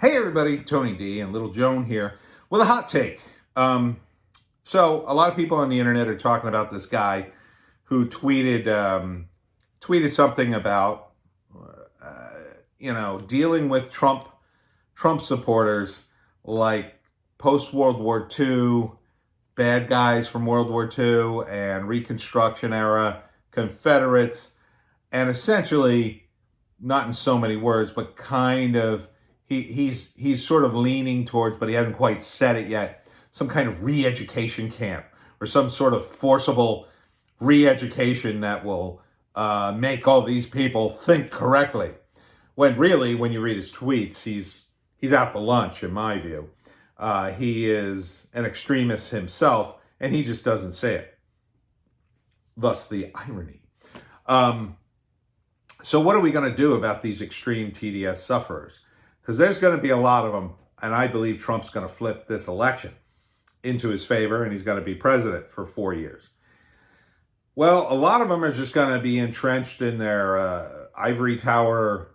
Hey everybody, Tony D and Little Joan here with a hot take. So a lot of people on the internet are talking about this guy who tweeted something about dealing with Trump supporters like post World War II bad guys from World War II and Reconstruction era Confederates, and essentially, not in so many words, but kind of he's sort of leaning towards, but he hasn't quite said it yet, some kind of re-education camp or some sort of forcible re-education that will make all these people think correctly. When really, when you read his tweets, he's out to lunch, in my view. He is an extremist himself, and he just doesn't say it. Thus the irony. So what are we going to do about these extreme TDS sufferers? Because there's going to be a lot of them, and I believe Trump's going to flip this election into his favor, and he's going to be president for 4 years. Well, a lot of them are just going to be entrenched in their ivory tower,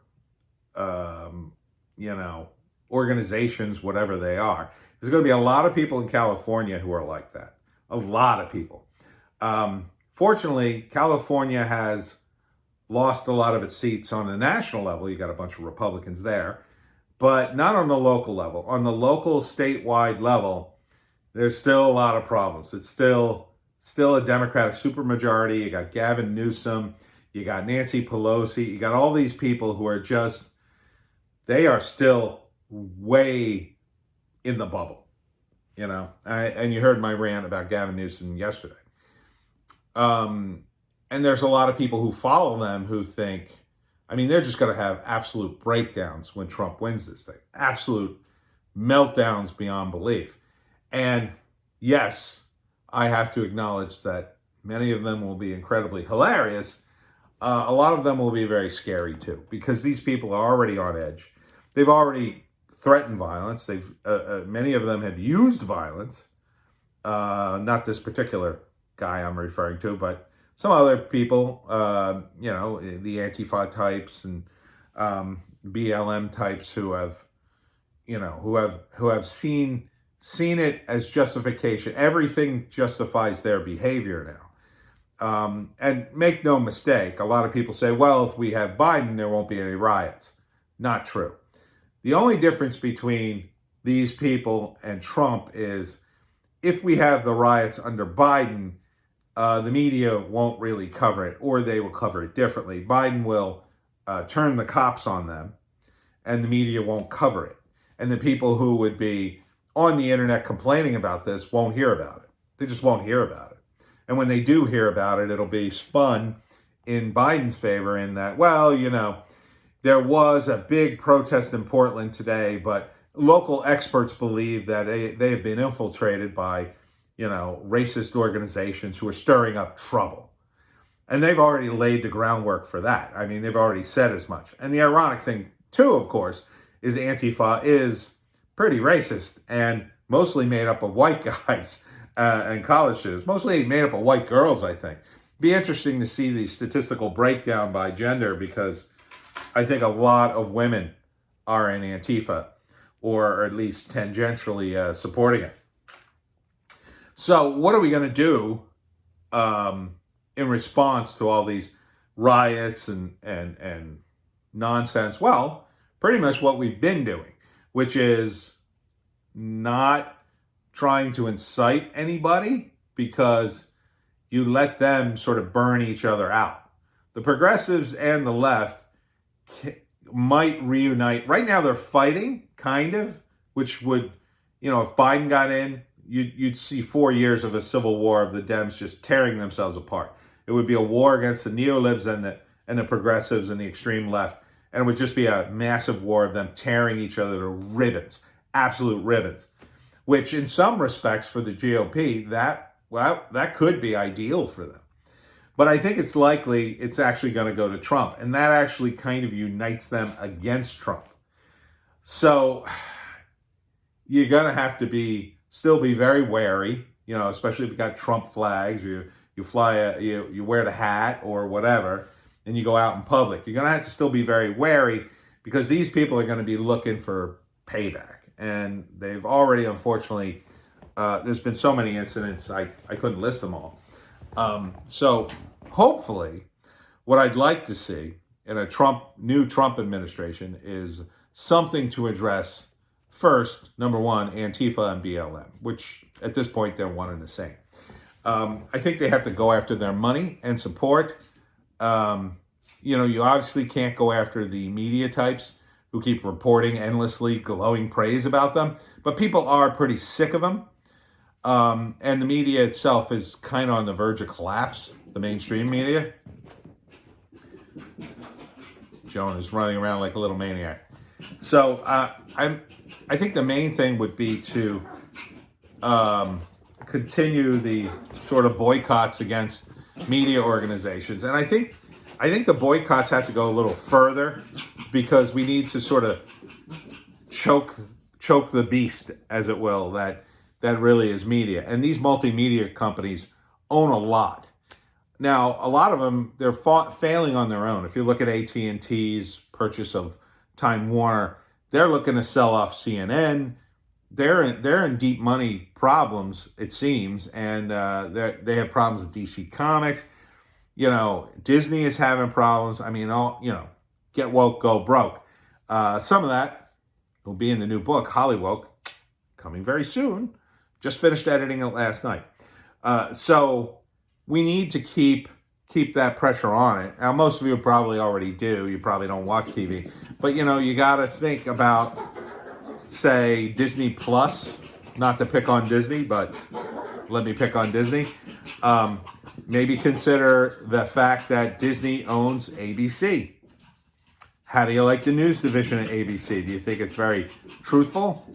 organizations, whatever they are. There's going to be a lot of people in California who are like that. A lot of people. Fortunately, California has lost a lot of its seats on the national level. You got a bunch of Republicans there, but not on the local level. On the local, statewide level, there's still a lot of problems. It's still a Democratic supermajority. You got Gavin Newsom, you got Nancy Pelosi, you got all these people who are they are still way in the bubble, and you heard my rant about Gavin Newsom yesterday. And there's a lot of people who follow them who think, they're just going to have absolute breakdowns when Trump wins this thing. Absolute meltdowns beyond belief. And yes, I have to acknowledge that many of them will be incredibly hilarious. A lot of them will be very scary too, because these people are already on edge. They've already threatened violence. Many of them have used violence. Not this particular guy I'm referring to, but some other people, the Antifa types and BLM types who have seen it as justification. Everything justifies their behavior now. And make no mistake, a lot of people say, well, if we have Biden, there won't be any riots. Not true. The only difference between these people and Trump is if we have the riots under Biden, the media won't really cover it, or they will cover it differently. Biden will turn the cops on them, and the media won't cover it. And the people who would be on the internet complaining about this won't hear about it. They just won't hear about it. And when they do hear about it, it'll be spun in Biden's favor in that, there was a big protest in Portland today, but local experts believe that they have been infiltrated by racist organizations who are stirring up trouble. And they've already laid the groundwork for that. They've already said as much. And the ironic thing, too, of course, is Antifa is pretty racist and mostly made up of white guys and college students. Mostly made up of white girls, I think. Be interesting to see the statistical breakdown by gender, because I think a lot of women are in Antifa, or at least tangentially supporting it. So what are we going to do in response to all these riots and nonsense? Well, pretty much what we've been doing, which is not trying to incite anybody, because you let them sort of burn each other out. The progressives and the left might reunite. Right now they're fighting, kind of, which would, if Biden got in, you'd see 4 years of a civil war of the Dems just tearing themselves apart. It would be a war against the neolibs and the progressives and the extreme left. And it would just be a massive war of them tearing each other to ribbons, absolute ribbons, which in some respects for the GOP, that could be ideal for them. But I think it's likely it's actually going to go to Trump. And that actually kind of unites them against Trump. So you're going to have to still be very wary, especially if you've got Trump flags, you wear the hat or whatever, and you go out in public. You're going to have to still be very wary, because these people are going to be looking for payback. And they've already, unfortunately, there's been so many incidents, I couldn't list them all. So hopefully, what I'd like to see in a new Trump administration is something to address first, number one, Antifa and BLM, which at this point they're one and the same. I think they have to go after their money and support. You obviously can't go after the media types who keep reporting endlessly glowing praise about them, but people are pretty sick of them. And the media itself is kind of on the verge of collapse, the mainstream media. Joan is running around like a little maniac. So I think the main thing would be to continue the sort of boycotts against media organizations. And I think the boycotts have to go a little further, because we need to sort of choke the beast, as it will, that really is media. And these multimedia companies own a lot. Now, a lot of them, they're failing on their own. If you look at AT&T's purchase of Time Warner, they're looking to sell off CNN. They're in deep money problems, it seems, and they have problems with DC Comics. Disney is having problems. I mean, get woke, go broke. Some of that will be in the new book, Hollywoke, coming very soon. Just finished editing it last night. So we need to keep that pressure on it. Now, most of you probably already do. You probably don't watch TV. But, you got to think about, say, Disney Plus. Not to pick on Disney, but let me pick on Disney. Maybe consider the fact that Disney owns ABC. How do you like the news division at ABC? Do you think it's very truthful?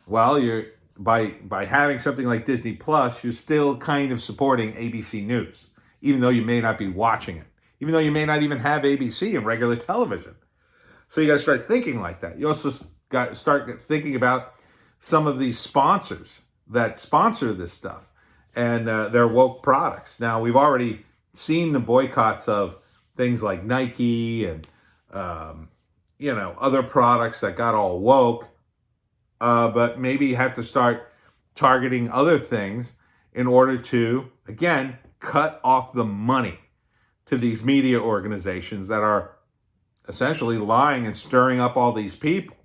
Well, you're by having something like Disney Plus, you're still kind of supporting ABC News, even though you may not be watching it, even though you may not even have ABC in regular television. So you got to start thinking like that. You also got to start thinking about some of these sponsors that sponsor this stuff and their woke products. Now, we've already seen the boycotts of things like Nike and other products that got all woke. But maybe you have to start targeting other things in order to, again, cut off the money to these media organizations that are essentially lying and stirring up all these people.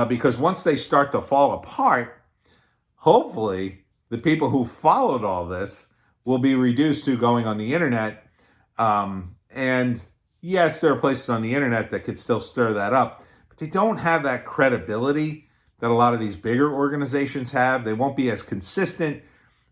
Because once they start to fall apart, hopefully the people who followed all this will be reduced to going on the internet. And yes, there are places on the internet that could still stir that up, but they don't have that credibility that a lot of these bigger organizations have. They won't be as consistent.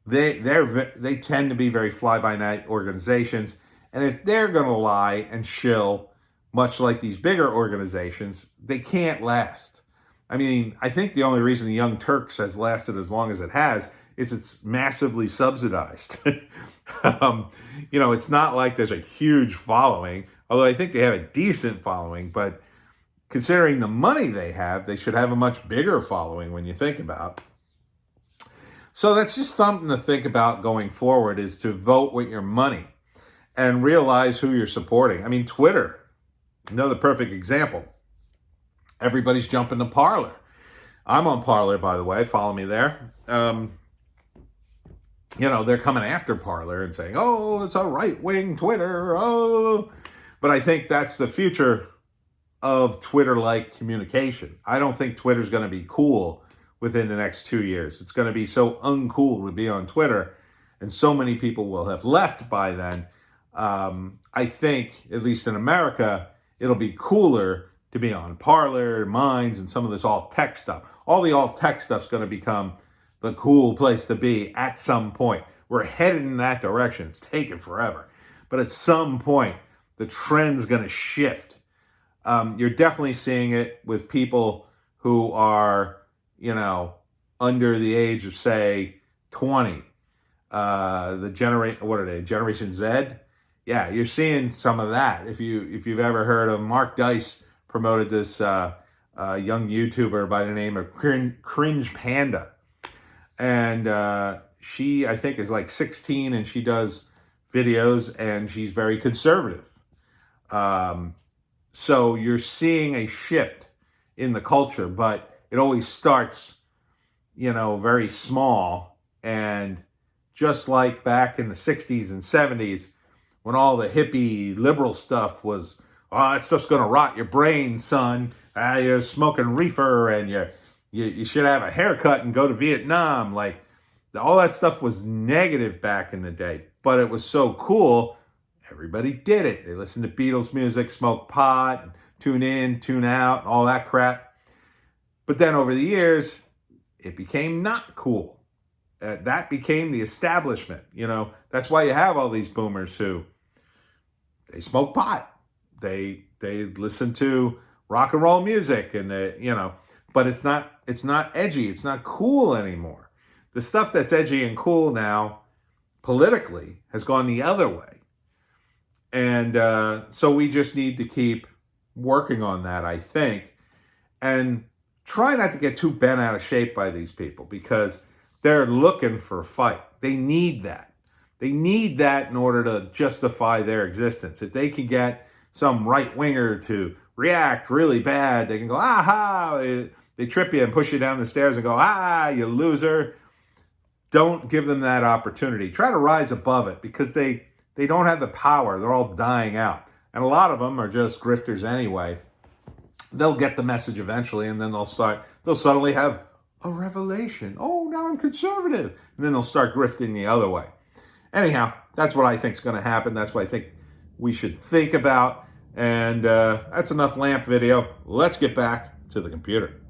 They tend to be very fly-by-night organizations. And if they're going to lie and shill, much like these bigger organizations, they can't last. I mean, I think the only reason the Young Turks has lasted as long as it has is it's massively subsidized. It's not like there's a huge following, although I think they have a decent following, but considering the money they have, they should have a much bigger following when you think about. So that's just something to think about going forward, is to vote with your money and realize who you're supporting. I mean, Twitter, another perfect example. Everybody's jumping to Parler. I'm on Parler, by the way. Follow me there. They're coming after Parler and saying, oh, it's a right-wing Twitter. Oh, but I think that's the future of Twitter-like communication. I don't think Twitter's going to be cool within the next 2 years. It's going to be so uncool to be on Twitter, and so many people will have left by then. I think, at least in America, it'll be cooler to be on Parler, Minds, and some of this alt-tech stuff. All the alt-tech stuff's going to become the cool place to be at some point. We're headed in that direction. It's taken forever. But at some point, the trend's going to shift. You're definitely seeing it with people who are, under the age of, say, 20. What are they? Generation Z? Yeah, you're seeing some of that. If you've ever heard of Mark Dice promoted this young YouTuber by the name of Cringe Panda. And she, I think, is like 16, and she does videos, and she's very conservative. So you're seeing a shift in the culture, but it always starts, very small. And just like back in the 60s and 70s, when all the hippie liberal stuff was, oh, that stuff's going to rot your brain, son. You're smoking reefer and you should have a haircut and go to Vietnam. Like, all that stuff was negative back in the day, but it was so cool. Everybody did it. They listened to Beatles music, smoked pot, and tune in, tune out, and all that crap. But then over the years, it became not cool. That became the establishment. That's why you have all these boomers who, they smoke pot. They listen to rock and roll music, and but it's not edgy. It's not cool anymore. The stuff that's edgy and cool now, politically, has gone the other way. And so we just need to keep working on that, I think, and try not to get too bent out of shape by these people, because they're looking for a fight. They need that. They need that in order to justify their existence. If they can get some right-winger to react really bad, they can go, aha, they trip you and push you down the stairs and go, you loser. Don't give them that opportunity. Try to rise above it, because they don't have the power. They're all dying out. And a lot of them are just grifters anyway. They'll get the message eventually, and then they'll suddenly have a revelation. Oh, now I'm conservative. And then they'll start grifting the other way. Anyhow, that's what I think is going to happen. That's what I think we should think about. And that's enough lamp video. Let's get back to the computer.